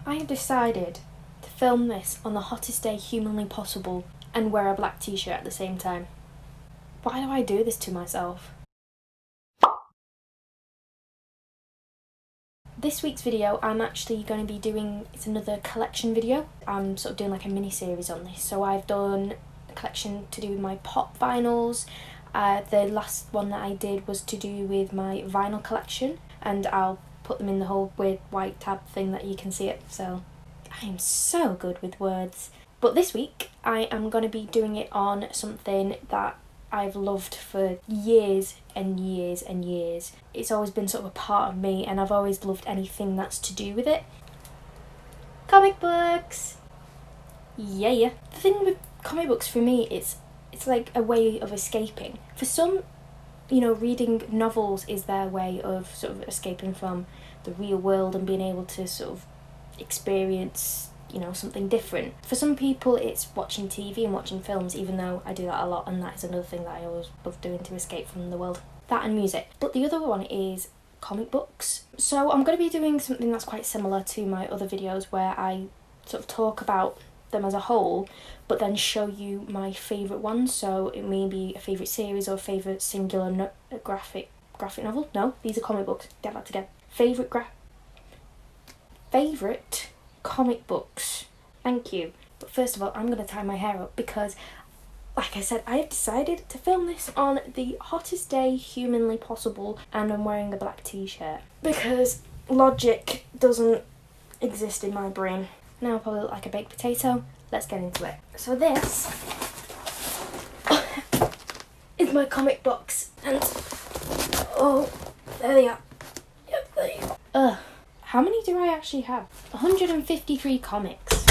I have decided to film this on the hottest day humanly possible and wear a black t-shirt at the same time. Why do I do this to myself? This week's video I'm actually going to be doing, it's another collection video. I'm sort of doing like a mini series on this. So I've done a collection to do with my pop vinyls. The last one that I did was to do with my vinyl collection, and I'll put them in the whole weird white tab thing that you can see it. So I am so good with words. But this week I am going to be doing it on something that I've loved for years and years and years. It's always been sort of a part of me, and I've always loved anything that's to do with it. Comic books! Yeah. The thing with comic books for me, it's like a way of escaping. For some, reading novels is their way of sort of escaping from the real world and being able to sort of experience something different. For some people it's watching TV and watching films, even though I do that a lot, and that is another thing that I always love doing to escape from the world. That and music. But the other one is comic books. So I'm going to be doing something that's quite similar to my other videos, where I sort of talk about them as a whole but then show you my favourite ones. So it may be a favourite series or a favourite singular graphic novel. No, these are comic books. Get that together. Favourite comic books. Thank you. But first of all, I'm going to tie my hair up because, like I said, I have decided to film this on the hottest day humanly possible, and I'm wearing a black t-shirt because logic doesn't exist in my brain. Now I probably look like a baked potato. Let's get into it. So this is my comic box, and oh, there they are. Yep, there you go. How many do I actually have? 153 comics,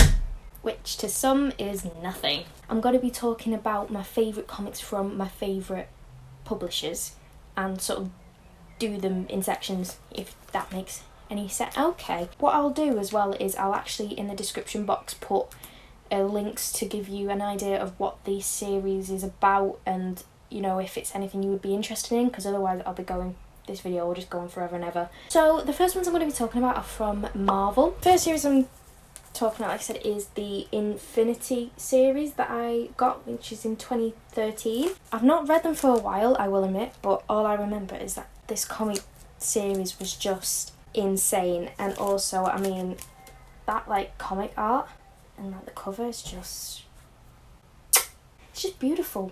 which to some is nothing. I'm going to be talking about my favourite comics from my favourite publishers and sort of do them in sections, if that makes any sense. Okay, what I'll do as well is I'll actually in the description box put links to give you an idea of what the series is about, and if it's anything you would be interested in, because otherwise this video will just go on forever and ever. So the first ones I'm going to be talking about are from Marvel. First series I'm talking about, like I said, is the Infinity series that I got, which is in 2013. I've not read them for a while, I will admit, but all I remember is that this comic series was just insane. And also, I mean, that like comic art and like the cover is just, it's just beautiful.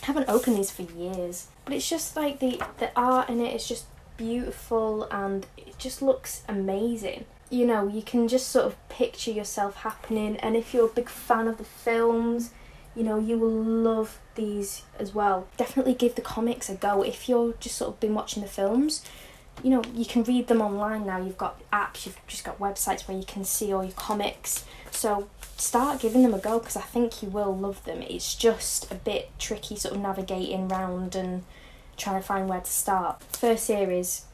I haven't opened these for years, but it's just like the art in it is just beautiful and it just looks amazing. You can just sort of picture yourself happening, and if you're a big fan of the films, you will love these as well. Definitely give the comics a go if you're just sort of been watching the films. You can read them online now. You've got apps, you've just got websites where you can see all your comics. So start giving them a go, because I think you will love them. It's just a bit tricky sort of navigating around and trying to find where to start. First series,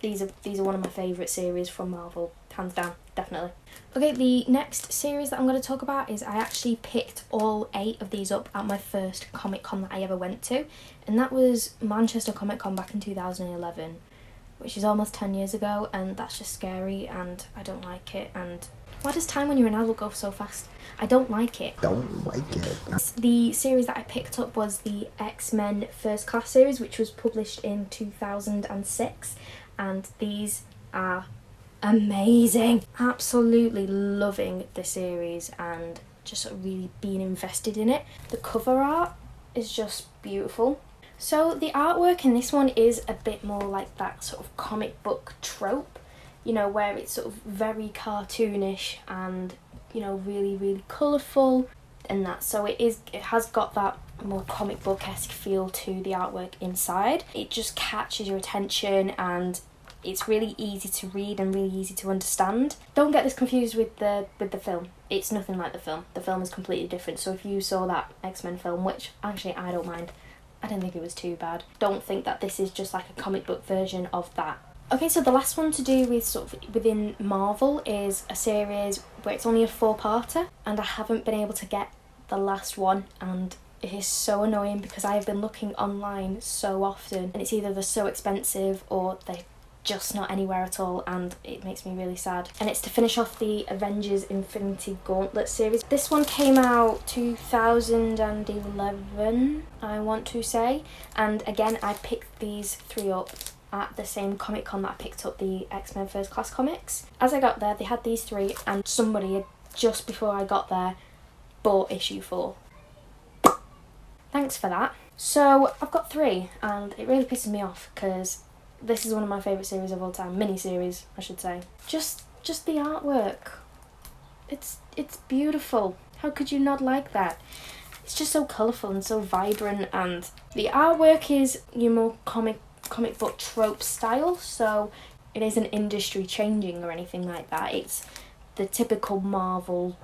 these are one of my favourite series from Marvel, hands down, definitely. Okay, the next series that I'm going to talk about is, I actually picked all 8 of these up at my first Comic Con that I ever went to, and that was Manchester Comic Con back in 2011. Which is almost 10 years ago, and that's just scary, and I don't like it. And why does time when you're an adult go so fast? I don't like it. The series that I picked up was the X-Men First Class series, which was published in 2006, and these are amazing. Absolutely loving the series and just sort of really being invested in it. The cover art is just beautiful. So the artwork in this one is a bit more like that sort of comic book trope, where it's sort of very cartoonish and, really colourful and that. So it has got that more comic book-esque feel to the artwork inside. It just catches your attention, and it's really easy to read and really easy to understand. Don't get this confused with the film. It's nothing like the film. The film is completely different. So if you saw that X-Men film, which actually I don't mind, I didn't think it was too bad. Don't think that this is just like a comic book version of that. Okay, so the last one to do with sort of within Marvel is a series where it's only a 4-parter, and I haven't been able to get the last one, and it is so annoying because I have been looking online so often and it's either they're so expensive or they just not anywhere at all, and it makes me really sad. And it's to finish off the Avengers Infinity Gauntlet series. This one came out 2011, I want to say, and again I picked these 3 up at the same Comic Con that I picked up the X-Men First Class comics. As I got there, they had these 3, and somebody had, just before I got there, bought issue 4. Thanks for that. So I've got 3, and it really pisses me off because this is one of my favourite series of all time. Mini-series, I should say. Just the artwork. It's beautiful. How could you not like that? It's just so colourful and so vibrant, and the artwork is your more comic book trope style, so it isn't industry changing or anything like that. It's the typical Marvel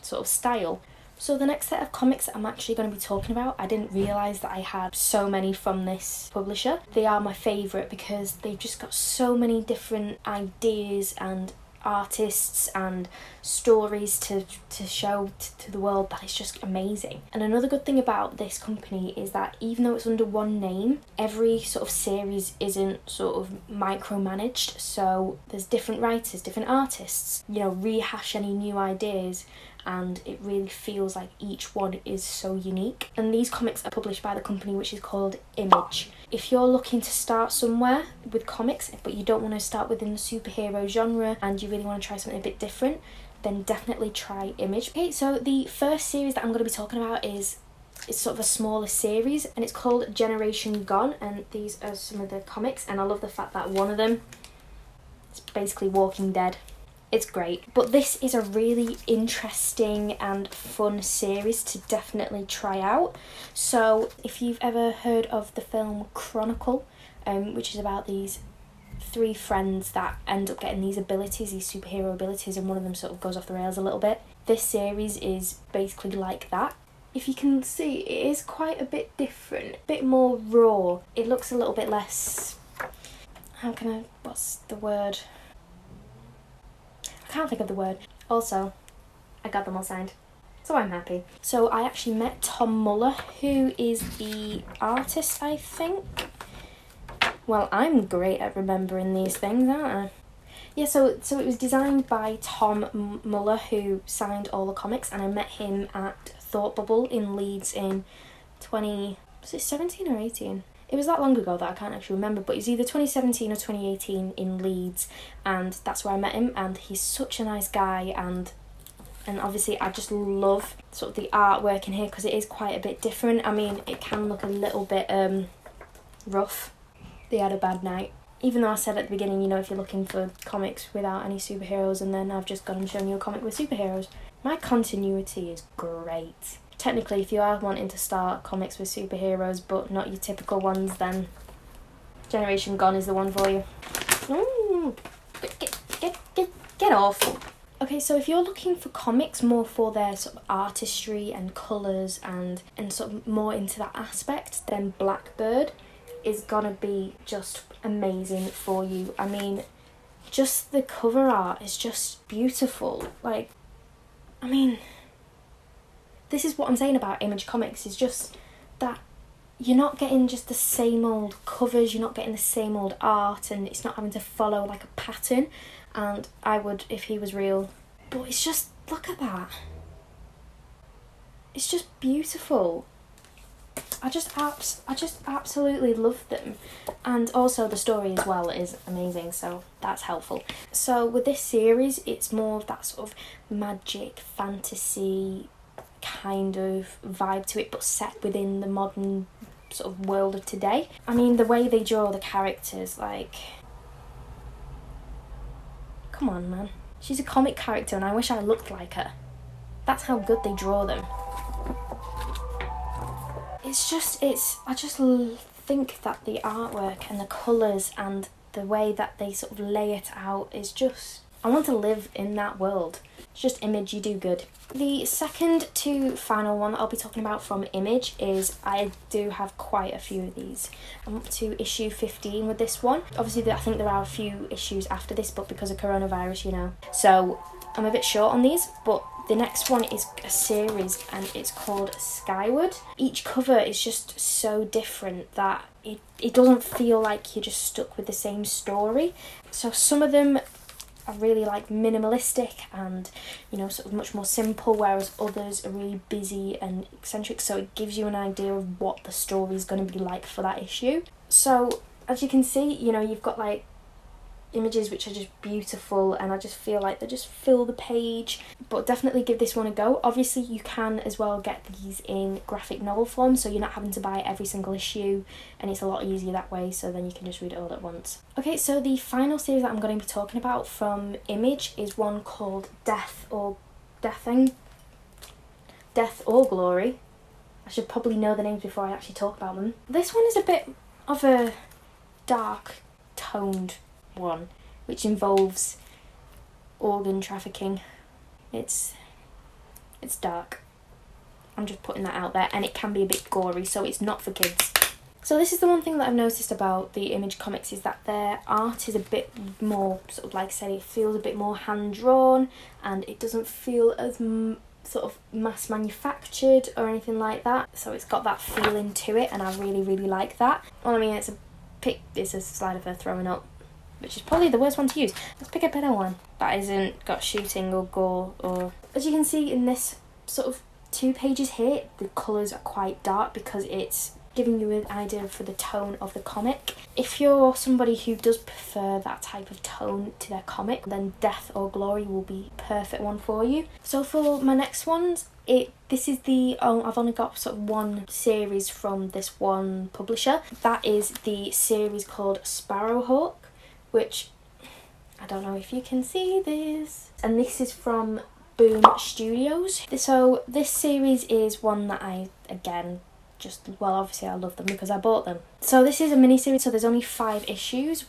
sort of style. So the next set of comics that I'm actually going to be talking about, I didn't realise that I had so many from this publisher. They are my favourite because they've just got so many different ideas and artists and stories to show to the world that it's just amazing. And another good thing about this company is that even though it's under one name, every sort of series isn't sort of micromanaged, so there's different writers, different artists, you know, rehash any new ideas, and it really feels like each one is so unique. And these comics are published by the company which is called Image. If you're looking to start somewhere with comics but you don't want to start within the superhero genre and you really want to try something a bit different, then definitely try Image. Okay, so the first series that I'm going to be talking about is sort of a smaller series, and it's called Generation Gone, and these are some of the comics, and I love the fact that one of them is basically Walking Dead. It's great. But this is a really interesting and fun series to definitely try out. So if you've ever heard of the film Chronicle, which is about these 3 friends that end up getting these abilities, these superhero abilities, and one of them sort of goes off the rails a little bit. This series is basically like that. If you can see, it is quite a bit different, a bit more raw. It looks a little bit less... what's the word? I can't think of the word. Also, I got them all signed, so I'm happy. So I actually met Tom Muller, who is the artist, I think. Well, I'm great at remembering these things, aren't I? Yeah, so it was designed by Tom Muller, who signed all the comics, and I met him at Thought Bubble in Leeds in 2017 or 18? It was that long ago that I can't actually remember, but it's either 2017 or 2018 in Leeds, and that's where I met him, and he's such a nice guy, and obviously I just love sort of the artwork in here because it is quite a bit different. I mean, it can look a little bit rough. They had a bad night. Even though I said at the beginning, you know, if you're looking for comics without any superheroes, and then I've just gone and shown you a comic with superheroes. My continuity is great. Technically, if you are wanting to start comics with superheroes but not your typical ones, then Generation Gone is the one for you. Ooh, get off. Okay, so if you're looking for comics more for their sort of artistry and colours and sort of more into that aspect, then Blackbird is gonna be just amazing for you. I mean, just the cover art is just beautiful. Like, I mean... This is what I'm saying about Image Comics, is just that you're not getting just the same old covers, you're not getting the same old art, and it's not having to follow like a pattern, and I would if he was real. But it's just, look at that. It's just beautiful. I just absolutely love them. And also the story as well is amazing, so that's helpful. So with this series, it's more of that sort of magic, fantasy kind of vibe to it, but set within the modern sort of world of today. I mean, the way they draw the characters, like... Come on, man. She's a comic character and I wish I looked like her. That's how good they draw them. I just think that the artwork and the colours and the way that they sort of lay it out is just... I want to live in that world. It's just Image, you do good. The second to final one that I'll be talking about from Image is, I do have quite a few of these. I'm up to issue 15 with this one. Obviously, I think there are a few issues after this, but because of coronavirus, you know. So I'm a bit short on these, but The next one is a series and it's called Skyward. Each cover is just so different that it doesn't feel like you're just stuck with the same story. So some of them are really like minimalistic and, you know, sort of much more simple, whereas others are really busy and eccentric, so it gives you an idea of what the story is going to be like for that issue. So as you can see, you know, you've got like images which are just beautiful, and I just feel like they just fill the page. But definitely give this one a go. Obviously you can as well get these in graphic novel form, so you're not having to buy every single issue, and it's a lot easier that way, so then you can just read it all at once. Okay, so the final series that I'm going to be talking about from Image is one called Death or Glory. I should probably know the names before I actually talk about them. This one is a bit of a dark toned one, which involves organ trafficking. It's dark. I'm just putting that out there, and it can be a bit gory, so it's not for kids. So this is the one thing that I've noticed about the Image comics, is that their art is a bit more, sort of like I said, it feels a bit more hand-drawn, and it doesn't feel as sort of mass manufactured or anything like that. So it's got that feeling to it, and I really, really like that. Well, I mean, it's a slide of her throwing up, which is probably the worst one to use. Let's pick a better one that isn't got shooting or gore. Or as you can see in this sort of 2 pages here, the colours are quite dark because it's giving you an idea for the tone of the comic. If you're somebody who does prefer that type of tone to their comic, then Death or Glory will be a perfect one for you. So for my next ones, this is I've only got sort of one series from this one publisher. That is the series called Sparrowhawk, which I don't know if you can see this. And this is from Boom Studios. So this series is one that I, again, obviously I love them because I bought them. So this is a mini-series, so there's only 5 issues,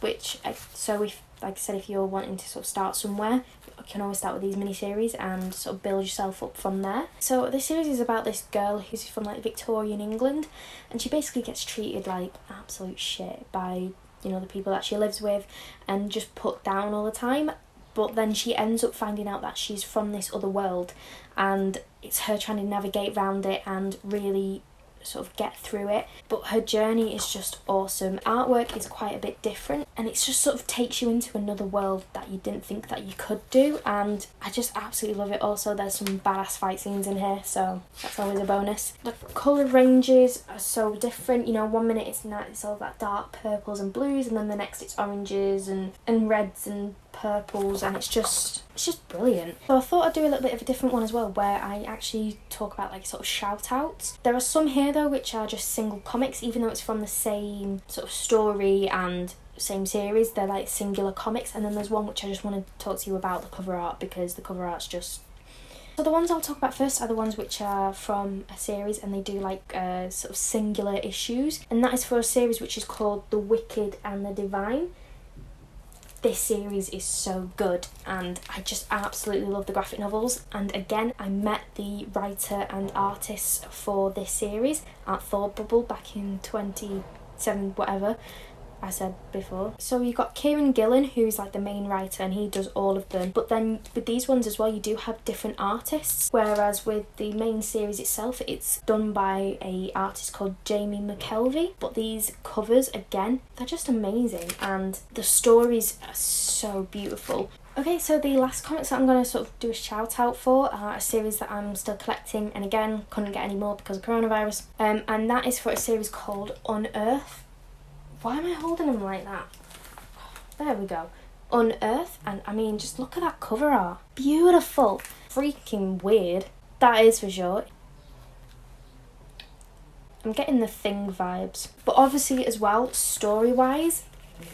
so if, like I said, if you're wanting to sort of start somewhere, you can always start with these mini-series and sort of build yourself up from there. So this series is about this girl who's from like Victorian England, and she basically gets treated like absolute shit by, you know, the people that she lives with, and just put down all the time. But then she ends up finding out that she's from this other world, and it's her trying to navigate around it and really sort of get through it. But her journey is just awesome. Artwork is quite a bit different, and it just sort of takes you into another world that you didn't think that you could do, and I just absolutely love it. Also, there's some badass fight scenes in here, so that's always a bonus. The colour ranges are so different, you know, one minute it's all that dark purples and blues, and then the next it's oranges and reds and purples, and it's just brilliant. So I thought I'd do a little bit of a different one as well, where I actually talk about like sort of shout outs. There are some here though which are just single comics, even though it's from the same sort of story and same series, they're like singular comics. And then there's one which I just want to talk to you about, the cover art, because the cover art's just... So the ones I'll talk about first are the ones which are from a series, and they do like sort of singular issues, and that is for a series which is called The Wicked and the Divine. This series is so good, and I just absolutely love the graphic novels. And again, I met the writer and artist for this series at Thought Bubble back in 2007, whatever I said before. So you've got Kieran Gillen, who's like the main writer, and he does all of them. But then with these ones as well, you do have different artists, whereas with the main series itself, it's done by a artist called Jamie McKelvey. But these covers, again, they're just amazing, and the stories are so beautiful. Okay, so the last comics that I'm going to sort of do a shout out for are a series that I'm still collecting, and again, couldn't get any more because of coronavirus, and that is for a series called Unearth. Why am I holding them like that? There we go. Unearth, and I mean, just look at that cover art. Beautiful. Freaking weird. That is for sure. I'm getting the Thing vibes. But obviously as well, story-wise,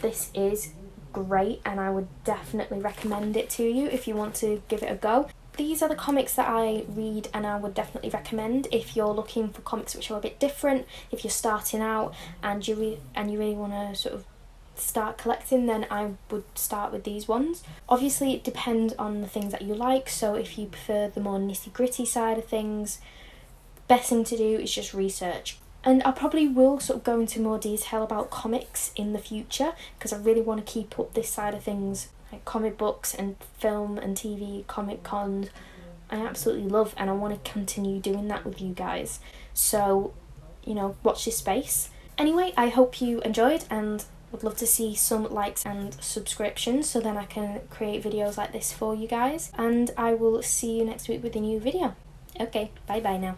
this is great, and I would definitely recommend it to you if you want to give it a go. These are the comics that I read, and I would definitely recommend if you're looking for comics which are a bit different. If you're starting out and you really want to sort of start collecting, then I would start with these ones. Obviously it depends on the things that you like, so if you prefer the more nitty-gritty side of things, best thing to do is just research. And I probably will sort of go into more detail about comics in the future, because I really want to keep up this side of things, like comic books and film and TV, comic cons, I absolutely love, and I want to continue doing that with you guys. So, you know, watch this space. Anyway, I hope you enjoyed, and would love to see some likes and subscriptions so then I can create videos like this for you guys. And I will see you next week with a new video. Okay, bye bye now.